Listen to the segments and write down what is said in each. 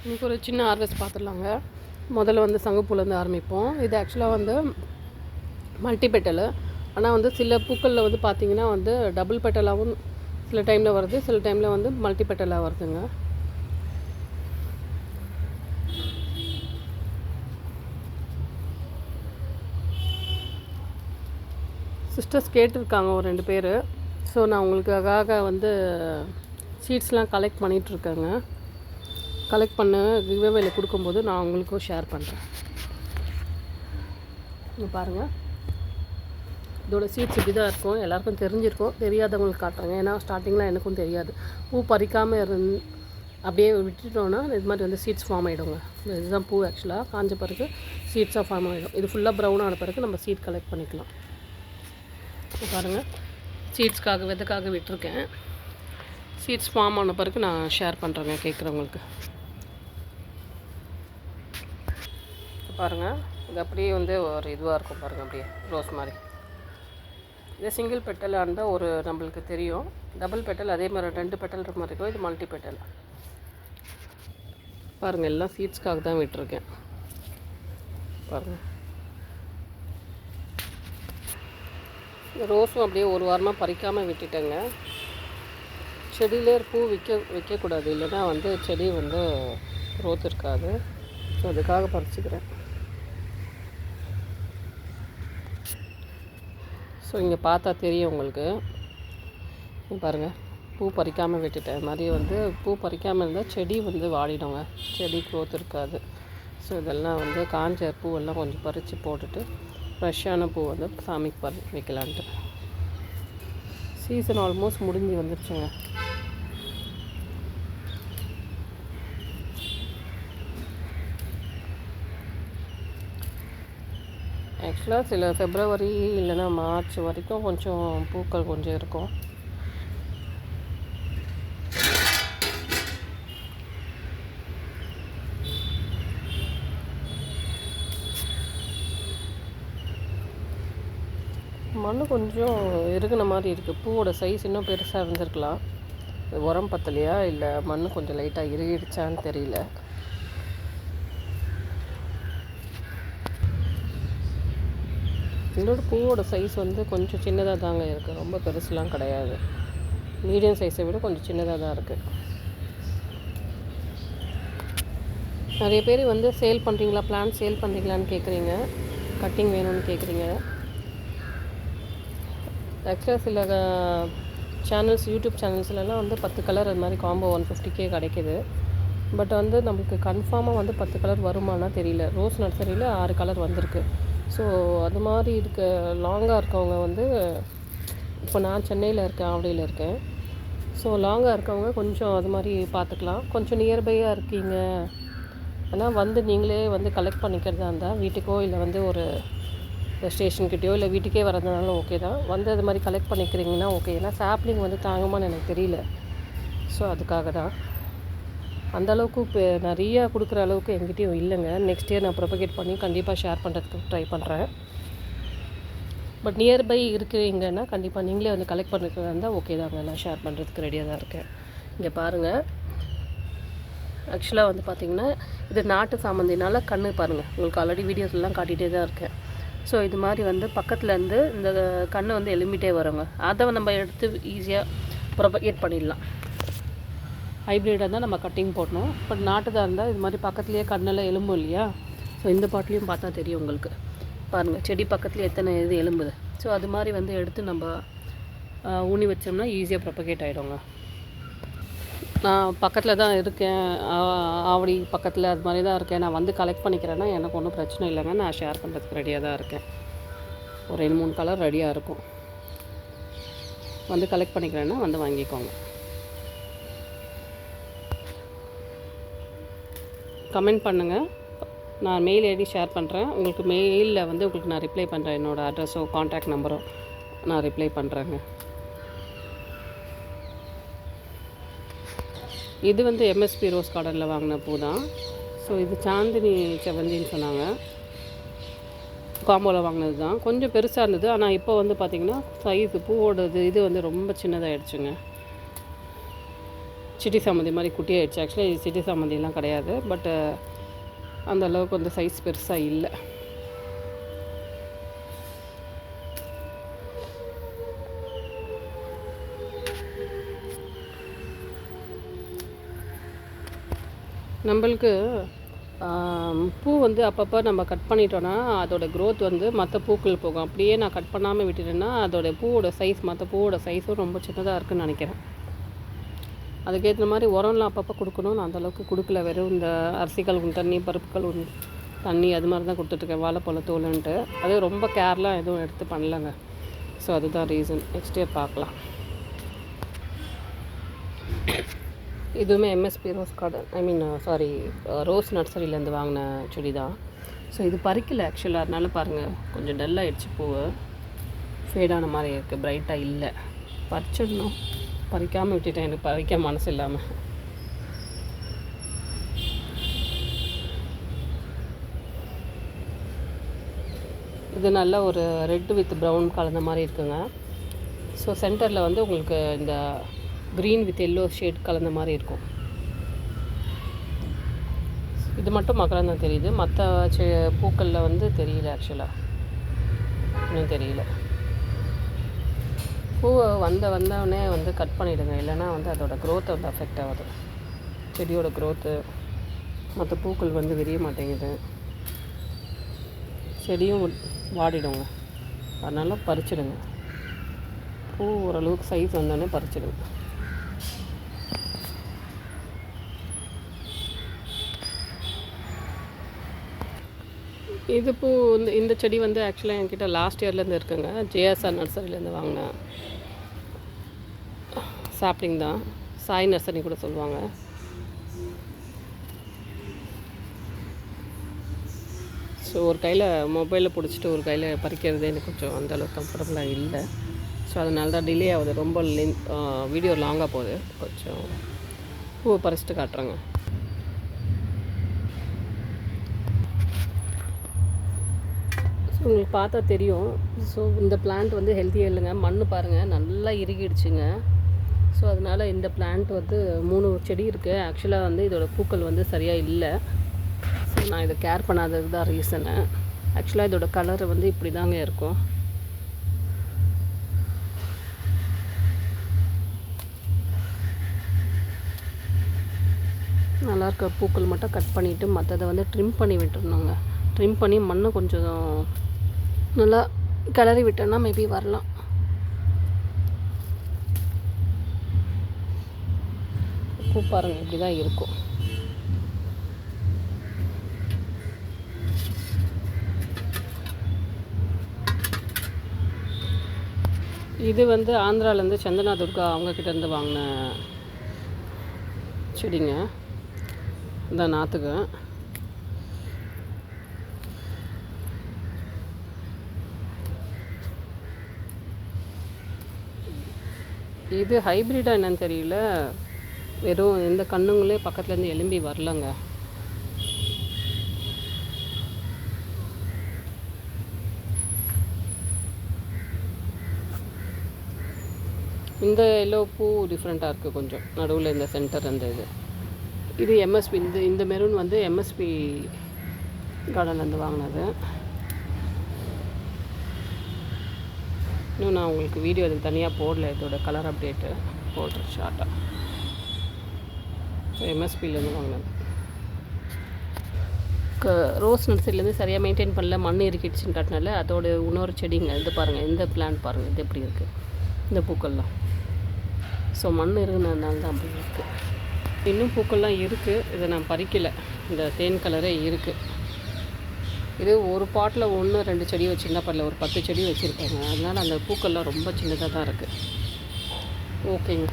இன்றைக்கி ஒரு சின்ன ஹார்வெஸ்ட் பார்த்துடலாங்க. முதல்ல வந்து சங்குப்பூலேருந்து ஆரம்பிப்போம். இது ஆக்சுவலாக வந்து மல்டி பெட்டலு. ஆனால் வந்து சில பூக்களில் வந்து பார்த்திங்கன்னா வந்து டபுள் பெட்டலாகவும் சில டைமில் வருது, சில டைமில் வந்து மல்டி பெட்டலாக வருதுங்க. சிஸ்டர்ஸ் கேட்டிருக்காங்க ஒரு 2 பேர். ஸோ நான் உங்களுக்காக வந்து சீட்ஸ்லாம் கலெக்ட் பண்ணிகிட்ருக்கேங்க. கலெக்ட் பண்ண கிவ்அவேல கொடுக்கும்போது நான் உங்களுக்கும் ஷேர் பண்ணுறேன். இங்கே பாருங்கள், இதோட சீட்ஸ் இப்படி தான் இருக்கும். எல்லாருக்கும் தெரிஞ்சிருக்கும், தெரியாதவங்களுக்கு காட்டுறேங்க. ஏன்னா ஸ்டார்டிங்கில் எனக்கும் தெரியாது. பூ பறிக்காமல் அப்படியே விட்டுட்டோன்னா இது மாதிரி வந்து சீட்ஸ் ஃபார்ம் ஆகிடுங்க. இதுதான் பூ. ஆக்சுவலாக காஞ்ச பிறகு சீட்ஸாக ஃபார்ம் ஆகிடும். இது ஃபுல்லாக ப்ரௌன் ஆன பிறகு நம்ம சீட் கலெக்ட் பண்ணிக்கலாம். பாருங்கள், சீட்ஸ்க்காக விதைக்காக விட்டுருக்கேன். சீட்ஸ் ஃபார்ம் ஆன பிறகு நான் ஷேர் பண்ணுறேங்க கேட்குறவங்களுக்கு. பாருங்கள், இது அப்படியே வந்து ஒரு இதுவாக இருக்கும் பாருங்கள், அப்படியே ரோஸ் மாதிரி. இது சிங்கிள் பெட்டலாக இருந்தால் ஒரு நம்மளுக்கு தெரியும். டபுள் பெட்டல் அதே மாதிரி 2 பெட்டல் இருக்க மாதிரி இருக்கும். இது மல்டி பெட்டல். பாருங்கள், எல்லாம் சீட்ஸ்க்காக தான் விட்டுருக்கேன். பாருங்கள், இந்த ரோஸும் அப்படியே ஒரு வாரமாக பறிக்காமல் விட்டுட்டேங்க. செடியிலே பூ வைக்கக்கூடாது, இல்லைன்னா வந்து செடி வந்து க்ரோத் இருக்காது. ஸோ அதுக்காக பறிச்சுக்கிறேன். ஸோ இங்கே பார்த்தா தெரியும் உங்களுக்கு. பாருங்கள், பூ பறிக்காமல் விட்டுட்டேன். இது மாதிரி வந்து பூ பறிக்காமல் இருந்தால் செடி வந்து வாடிடுங்க, செடி க்ரோத் இருக்காது. ஸோ இதெல்லாம் வந்து காஞ்ச பூவெல்லாம் கொஞ்சம் பறித்து போட்டுட்டு ஃப்ரெஷ்ஷான பூ வந்து சாமிக்கு வைக்கலான்ட்டு. சீசன் ஆல்மோஸ்ட் முடிஞ்சு வந்துருச்சுங்க. ஆக்சுவலாக சில ஃபெப்ரவரி இல்லைன்னா மார்ச் வரைக்கும் கொஞ்சம் பூக்கள் கொஞ்சம் இருக்கும். மண் கொஞ்சம் இறுகின மாதிரி இருக்குது. பூவோட சைஸ் இன்னும் பெருசாக இருந்திருக்கலாம். உரம் பத்தலையா இல்லை மண் கொஞ்சம் லைட்டாக இறுகிடுச்சான்னு தெரியல. இதோட பூவோட சைஸ் வந்து கொஞ்சம் சின்னதாக தாங்க இருக்குது, ரொம்ப பெருசுலாம் கிடையாது. மீடியம் சைஸை விட கொஞ்சம் சின்னதாக தான் இருக்குது. நிறைய பேர் வந்து சேல் பண்ணுறீங்களா, பிளான்ட் சேல் பண்ணுறீங்களான்னு கேட்குறீங்க, கட்டிங் வேணும்னு கேட்குறீங்க. ஆக்சுவலாக சில சேனல்ஸ், யூடியூப் சேனல்ஸ்லாம் வந்து 10 கலர் அது மாதிரி காம்போ 150K கிடைக்கிது. பட் வந்து நம்மளுக்கு கன்ஃபார்மாக வந்து 10 கலர் வருமானா தெரியல. ரோஸ் நர்சரியில் 6 கலர் வந்திருக்கு. ஸோ அது மாதிரி லாங்காக இருக்கவங்க வந்து, இப்போ நான் சென்னையில் இருக்கேன், ஆவடியில் இருக்கேன். ஸோ லாங்காக இருக்கவங்க கொஞ்சம் அது மாதிரி பார்த்துக்கலாம். கொஞ்சம் நியர்பையாக இருக்கீங்க ஆனால் வந்து நீங்களே வந்து கலெக்ட் பண்ணிக்கிறதா இருந்தால் வீட்டுக்கோ இல்லை வந்து ஒரு ஸ்டேஷன்கிட்டயோ இல்லை வீட்டுக்கே வரதுனால ஓகே தான். வந்து அது மாதிரி கலெக்ட் பண்ணிக்கிறீங்கன்னா ஓகே. ஏன்னா சாப்ளிங் வந்து தாங்குமான்னு எனக்கு தெரியல. ஸோ அதுக்காக தான். அந்தளவுக்கு இப்போ நிறையா கொடுக்குற அளவுக்கு எங்கிட்டையும் இல்லைங்க. நெக்ஸ்ட் இயர் நான் ப்ரொபகேட் பண்ணி கண்டிப்பாக ஷேர் பண்ணுறதுக்கு ட்ரை பண்ணுறேன். பட் நியர்பை இருக்கிறீங்கன்னா கண்டிப்பாக நீங்களே வந்து கலெக்ட் பண்ணுறதுக்கு இருந்தால் ஓகே தாங்க, நான் ஷேர் பண்ணுறதுக்கு ரெடியாக தான் இருக்கேன். இங்கே பாருங்கள், ஆக்சுவலாக வந்து பார்த்திங்கன்னா இது நாட்டு சாமந்தினால கண்ணு பாருங்கள், உங்களுக்கு ஆல்ரெடி வீடியோஸ்லாம் காட்டிகிட்டே தான் இருக்கேன். ஸோ இது மாதிரி வந்து பக்கத்துலேருந்து இந்த கண்ணை வந்து எலும்பிட்டே வருங்க. அதை நம்ம எடுத்து ஈஸியாக ப்ரொபகேட் பண்ணிடலாம். ஹைப்ரிடாக இருந்தால் நம்ம கட்டிங் போடணும். பட் நாட்டுதாக இருந்தால் இது மாதிரி பக்கத்துலேயே கண்ணெல்லாம் எலும்பும் இல்லையா. ஸோ இந்த பாட்டிலையும் பார்த்தா தெரியும் உங்களுக்கு. பாருங்கள், செடி பக்கத்துலேயே எத்தனை இது எலும்புது. ஸோ அது மாதிரி வந்து எடுத்து நம்ம ஊனி வச்சோம்னா ஈஸியாக ப்ரொபகேட் ஆகிடுங்க. நான் பக்கத்தில் தான் இருக்கேன், ஆவடி பக்கத்தில் அது மாதிரி தான் இருக்கேன். நான் வந்து கலெக்ட் பண்ணிக்கிறேன்னா எனக்கு ஒன்றும் பிரச்சனை இல்லைங்க. நான் ஷேர் பண்ணுறதுக்கு ரெடியாக தான் இருக்கேன். ஒரு 2-3 கலர் ரெடியாக இருக்கும். வந்து கலெக்ட் பண்ணிக்கிறேன்னா வந்து வாங்கிக்கோங்க. கமெண்ட் பண்ணுங்கள், நான் மெயில் ஐடி ஷேர் பண்ணுறேன். உங்களுக்கு மெயிலில் வந்து உங்களுக்கு நான் ரிப்ளை பண்ணுறேன். என்னோடய அட்ரஸோ கான்டாக்ட் நம்பரோ நான் ரிப்ளை பண்ணுறேங்க. இது வந்து எம்எஸ்பி ரோஸ் கார்டனில் வாங்கின பூ தான். ஸோ இது சாந்தினி செவந்தின்னு சொன்னாங்க, காம்போவில் வாங்கினது தான். கொஞ்சம் பெருசாக இருந்தது. ஆனால் இப்போ வந்து பார்த்திங்கன்னா சைஸு பூவோடது இது வந்து ரொம்ப சின்னதாகிடுச்சுங்க. சிட்டி சாமந்தி மாதிரி குட்டியாகிடுச்சு. ஆக்சுவலி இது சிட்டி சாமந்திலாம் கிடையாது, பட்டு அந்த அளவுக்கு வந்து சைஸ் பெருசாக இல்லை. நம்மளுக்கு பூ வந்து அப்பப்போ நம்ம கட் பண்ணிட்டோன்னா அதோடய க்ரோத் வந்து மற்ற பூக்கள் போகும். அப்படியே நான் கட் பண்ணாமல் விட்டுட்டேன்னா அதோடய பூவோட சைஸ் மற்ற பூவோட சைஸும் ரொம்ப சின்னதாக இருக்குதுன்னு நினைக்கிறேன். அதுக்கேற்ற மாதிரி உரம்லாம் அப்பப்போ கொடுக்கணும். நான் அந்தளவுக்கு கொடுக்கல. வெறும் இந்த அரிசிகள் தண்ணி, பருப்புகள் தண்ணி அது மாதிரி தான் கொடுத்துட்ருக்கேன், வாழைப்பழ தோலுன்ட்டு. அது ரொம்ப கேர்லாம் எதுவும் எடுத்து பண்ணலைங்க. ஸோ அதுதான் ரீசன். நெக்ஸ்ட் இயர் பார்க்கலாம். இதுவுமே எம்எஸ்பி ரோஸ் கார்டன் ரோஸ் நர்சரியிலேருந்து வாங்கின செடி தான். ஸோ இது பறிக்கலை ஆக்சுவலாக, அதனால பாருங்கள் கொஞ்சம் டல்லாகிடுச்சு. பூவு ஃபேடான மாதிரி இருக்குது, பிரைட்டாக இல்லை. பறிச்சிடணும், பறிக்காமல் விட்டுட்டேன். எனக்கு பறிக்க மனசு இல்லாமல். இது நல்ல ஒரு ரெட் வித் ப்ரௌன் கலந்த மாதிரி இருக்குங்க. ஸோ சென்டரில் வந்து உங்களுக்கு இந்த க்ரீன் வித் எல்லோ ஷேட் கலந்த மாதிரி இருக்கும். இது மட்டும் மகரந்தான் தெரியுது, மற்ற பூக்களில் வந்து தெரியல. ஆக்சுவலாக இன்னும் தெரியல. பூவை வந்தவுடனே வந்து கட் பண்ணிவிடுங்க, இல்லைன்னா வந்து அதோடய க்ரோத்தை வந்து அஃபெக்ட் ஆகுது. செடியோட க்ரோத்து மற்ற பூக்கள் வந்து விரிய மாட்டேங்குது, செடியும் வாடிடுங்க. அதனால் பறிச்சிடுங்க. பூ ஓரளவுக்கு சைஸ் வந்தோடனே பறிச்சிடுங்க. இது பூ இந்த செடி வந்து ஆக்சுவலாக என்கிட்ட லாஸ்ட் இயர்லேருந்து இருக்குங்க. ஜேஎஸ்ஆர் நர்சரியிலேருந்து வாங்கினேன் சாப்ளிங் தான். சாய் நர்சரி கூட சொல்லுவாங்க. ஸோ ஒரு கையில் மொபைலில் பிடிச்சிட்டு ஒரு கையில் பறிக்கிறது எனக்கு கொஞ்சம் அந்தளவுக்கு கம்ஃபர்டபுளாக இல்லை. ஸோ அதனால தான் டிலே ஆகுது. ரொம்ப வீடியோ லாங்காக போகுது. கொஞ்சம் பூவை பறிச்சிட்டு காட்டுறேங்க. உங்களுக்கு பார்த்தா தெரியும். ஸோ இந்த பிளான்ட் வந்து ஹெல்த்தியாக இல்லைங்க. மண் பாருங்கள் நல்லா இறுகிடுச்சுங்க. ஸோ அதனால் இந்த பிளான்ட் வந்து 3 செடி இருக்குது. ஆக்சுவலாக வந்து இதோடய பூக்கள் வந்து சரியாக இல்லை. ஸோ நான் இதை கேர் பண்ணாதது தான் ரீசனு. ஆக்சுவலாக இதோட கலர் வந்து இப்படி தாங்க இருக்கும். நல்லா இருக்க பூக்கள் மட்டும் கட் பண்ணிவிட்டு மற்றதை வந்து ட்ரிம் பண்ணி விட்டுருணுங்க. ட்ரிம் பண்ணி மண்ணை கொஞ்சம் நல்லா கிளறி விட்டோன்னா மேபி வரலாம். பூ பாருங்கள் இப்படி தான் இருக்கும். இது வந்து ஆந்திராவிலேருந்து சந்தனா துர்கா அவங்கக்கிட்டேருந்து வாங்கின செடிங்க. இந்த நாற்றுக்கு இது ஹைப்ரிட்டாக என்னன்னு தெரியல. வெறும் இந்த கண்ணுங்களே பக்கத்துலேருந்து எலும்பி வரலங்க. இந்த எல்லோ பூ டிஃப்ரெண்ட்டாக இருக்குது கொஞ்சம் நடுவில் இந்த சென்டர் அந்த இது எம்எஸ்பி. இந்த மெரூன் வந்து எம்எஸ்பி கார்டன்லேருந்து வாங்கினது. இன்னும் நான் உங்களுக்கு வீடியோ அதுக்கு தனியாக போடல. இதோட கலர் அப்டேட்டு போடுறேன் ஷார்ட்டாக. ஸோ எம்எஸ்பிலேருந்து வாங்கினது. ரோஸ் நர்சரிலேருந்து சரியாக மெயின்டைன் பண்ணல, மண் இறுக்கிடுச்சுன்னு காட்டினால அதோட இன்னொரு செடிங்க. இது பாருங்கள், இந்த பிளான்ட் பாருங்கள், இது எப்படி இருக்குது இந்த பூக்கள்லாம். ஸோ மண் இருக்குனதுனால தான் அப்படி இருக்குது. இன்னும் பூக்கள்லாம் இருக்குது, இதை நான் பறிக்கலை. இந்த தேன் கலரே இருக்குது. இது ஒரு பாட்டில் 1-2 செடி வச்சுருந்தா பரல, ஒரு 10 செடி வச்சுருக்காங்க. அதனால் அந்த பூக்கள்லாம் ரொம்ப சின்னதாக தான் இருக்குது. ஓகேங்க.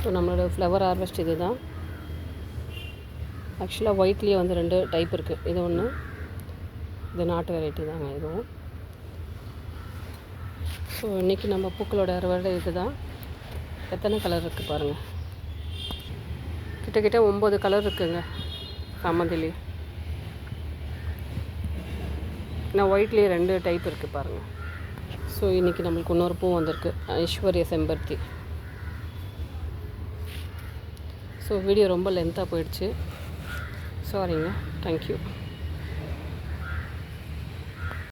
ஸோ நம்மளோட ஃப்ளவர் ஹார்வெஸ்ட் இது தான். ஆக்சுவலாக ஒயிட்லேயே வந்து 2 டைப் இருக்குது. இது ஒன்று, இது நாட்டு வெரைட்டி தாங்க இதுவும். ஸோ இன்றைக்கி நம்ம பூக்களோட அறுவடை இது தான். எத்தனை கலர் இருக்குது பாருங்கள், கிட்டத்தட்ட 9 கலர் இருக்குதுங்க சாமந்திலே. ஏன்னா ஒயிட்லேயே 2 டைப் இருக்குது பாருங்கள். ஸோ இன்றைக்கி நம்மளுக்கு இன்னொரு பூ வந்திருக்கு, ஐஸ்வர்ய செம்பருத்தி. ஸோ வீடியோ ரொம்ப லென்த்தாக போயிடுச்சு, சாரிங்க. தேங்க்யூ.